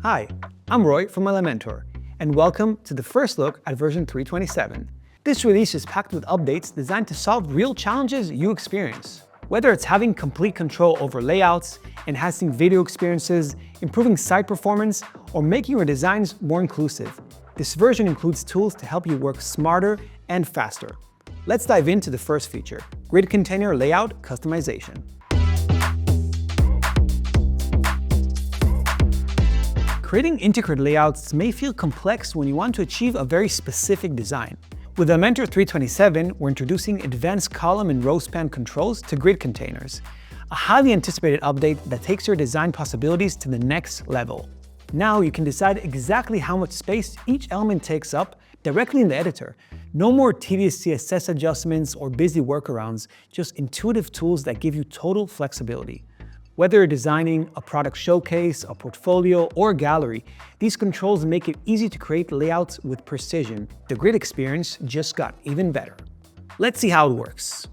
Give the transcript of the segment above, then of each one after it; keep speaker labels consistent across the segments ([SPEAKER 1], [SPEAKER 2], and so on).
[SPEAKER 1] Hi, I'm Roy from Elementor, and welcome to the first look at version 3.27. This release is packed with updates designed to solve real challenges you experience. Whether it's having complete control over layouts, enhancing video experiences, improving site performance, or making your designs more inclusive, this version includes tools to help you work smarter and faster. Let's dive into the first feature, grid container layout customization. Creating integrated layouts may feel complex when you want to achieve a very specific design. With Elementor 3.27, we're introducing advanced column and row span controls to grid containers, a highly anticipated update that takes your design possibilities to the next level. Now you can decide exactly how much space each element takes up directly in the editor. No more tedious CSS adjustments or busy workarounds, just intuitive tools that give you total flexibility. Whether you're designing a product showcase, a portfolio, or a gallery, these controls make it easy to create layouts with precision. The grid experience just got even better. Let's see how it works.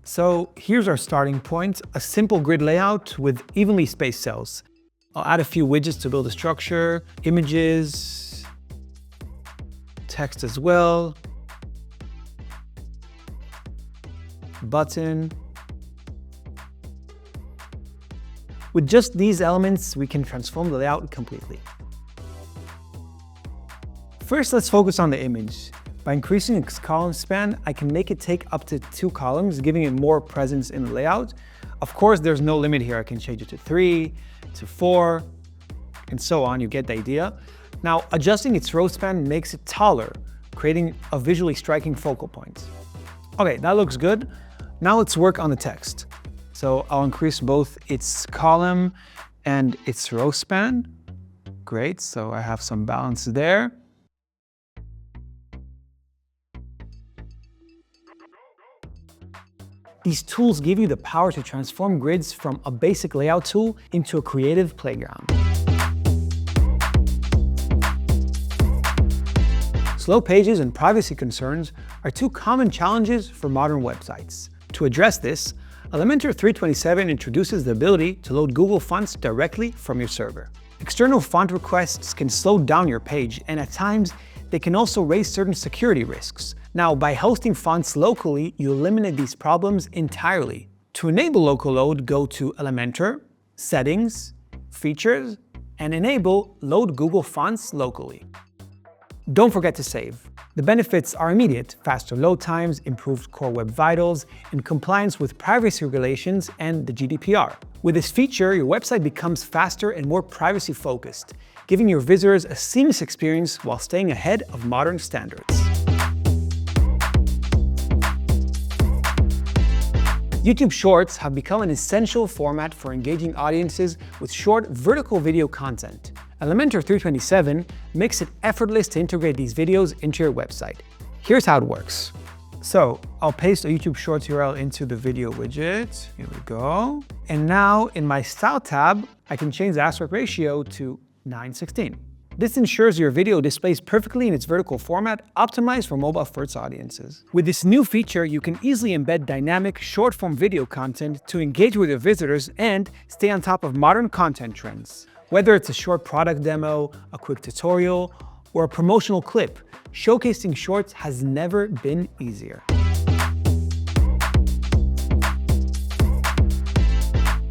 [SPEAKER 1] So here's our starting point, a simple grid layout with evenly spaced cells. I'll add a few widgets to build a structure, images, text as well, button. With just these elements, we can transform the layout completely. First, let's focus on the image. By increasing its column span, I can make it take up to 2 columns, giving it more presence in the layout. Of course, there's no limit here. I can change it to 3, to 4, and so on. You get the idea. Now, adjusting its row span makes it taller, creating a visually striking focal point. Okay, that looks good. Now let's work on the text. So I'll increase both its column and its row span. Great, so I have some balance there. These tools give you the power to transform grids from a basic layout tool into a creative playground. Slow pages and privacy concerns are two common challenges for modern websites. To address this, Elementor 3.27 introduces the ability to load Google fonts directly from your server. External font requests can slow down your page, and at times, they can also raise certain security risks. Now, by hosting fonts locally, you eliminate these problems entirely. To enable local load, go to Elementor, Settings, Features, and enable Load Google Fonts locally. Don't forget to save. The benefits are immediate: faster load times, improved core web vitals, and compliance with privacy regulations and the GDPR. With this feature, your website becomes faster and more privacy-focused, giving your visitors a seamless experience while staying ahead of modern standards. YouTube Shorts have become an essential format for engaging audiences with short vertical video content. Elementor 3.27 makes it effortless to integrate these videos into your website. Here's how it works. So I'll paste a YouTube Shorts URL into the video widget. Here we go. And now in my Style tab, I can change the aspect ratio to 9:16. This ensures your video displays perfectly in its vertical format, optimized for mobile-first audiences. With this new feature, you can easily embed dynamic, short-form video content to engage with your visitors and stay on top of modern content trends. Whether it's a short product demo, a quick tutorial, or a promotional clip, showcasing shorts has never been easier.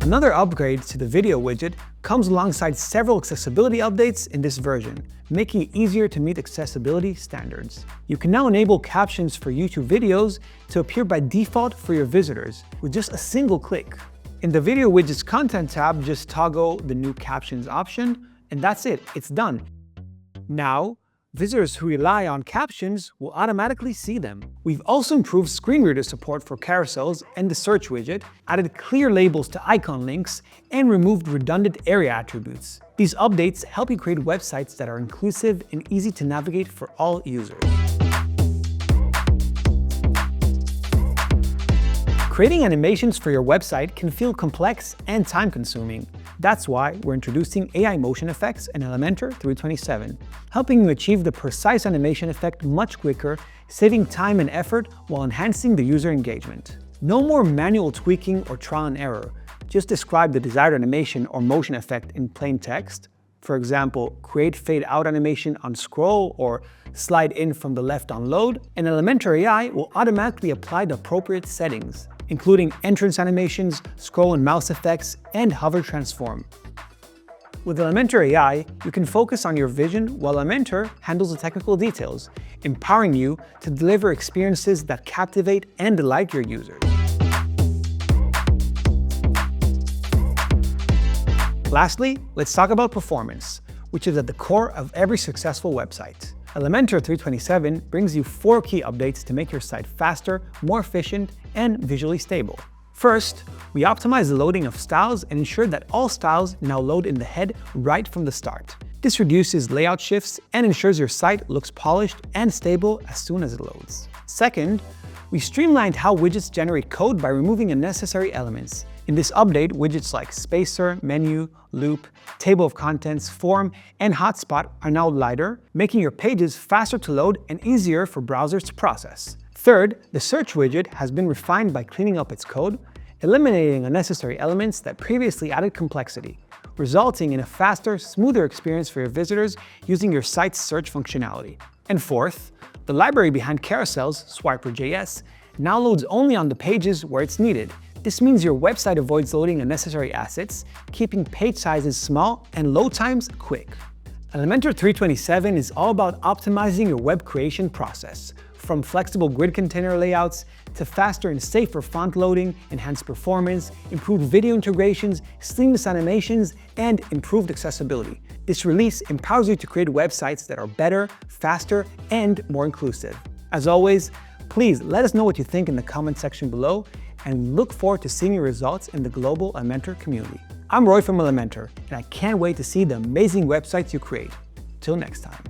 [SPEAKER 1] Another upgrade to the video widget comes alongside several accessibility updates in this version, making it easier to meet accessibility standards. You can now enable captions for YouTube videos to appear by default for your visitors with just a single click. In the video widget's content tab, just toggle the new captions option, and that's it, it's done. Now, visitors who rely on captions will automatically see them. We've also improved screen reader support for carousels and the search widget, added clear labels to icon links, and removed redundant area attributes. These updates help you create websites that are inclusive and easy to navigate for all users. Creating animations for your website can feel complex and time-consuming. That's why we're introducing AI motion effects in Elementor 3.27, helping you achieve the precise animation effect much quicker, saving time and effort while enhancing the user engagement. No more manual tweaking or trial and error. Just describe the desired animation or motion effect in plain text, For example, create fade out animation on scroll or slide in from the left on load, and Elementor AI will automatically apply the appropriate settings, including entrance animations, scroll and mouse effects, and hover transform. With Elementor AI, you can focus on your vision while Elementor handles the technical details, empowering you to deliver experiences that captivate and delight your users. Lastly, let's talk about performance, which is at the core of every successful website. Elementor 327 brings you 4 key updates to make your site faster, more efficient, and visually stable. First, we optimize the loading of styles and ensure that all styles now load in the head right from the start. This reduces layout shifts and ensures your site looks polished and stable as soon as it loads. Second, we streamlined how widgets generate code by removing unnecessary elements. In this update, widgets like spacer, menu, loop, table of contents, form, and hotspot are now lighter, making your pages faster to load and easier for browsers to process. Third, the search widget has been refined by cleaning up its code, eliminating unnecessary elements that previously added complexity, resulting in a faster, smoother experience for your visitors using your site's search functionality. And fourth, the library behind carousels, Swiper.js, now loads only on the pages where it's needed. This means your website avoids loading unnecessary assets, keeping page sizes small and load times quick. Elementor 327 is all about optimizing your web creation process, from flexible grid container layouts to faster and safer font loading, enhanced performance, improved video integrations, seamless animations, and improved accessibility. This release empowers you to create websites that are better, faster, and more inclusive. As always, please let us know what you think in the comment section below, and we look forward to seeing your results in the global Elementor community. I'm Roi from Elementor, and I can't wait to see the amazing websites you create. Till next time.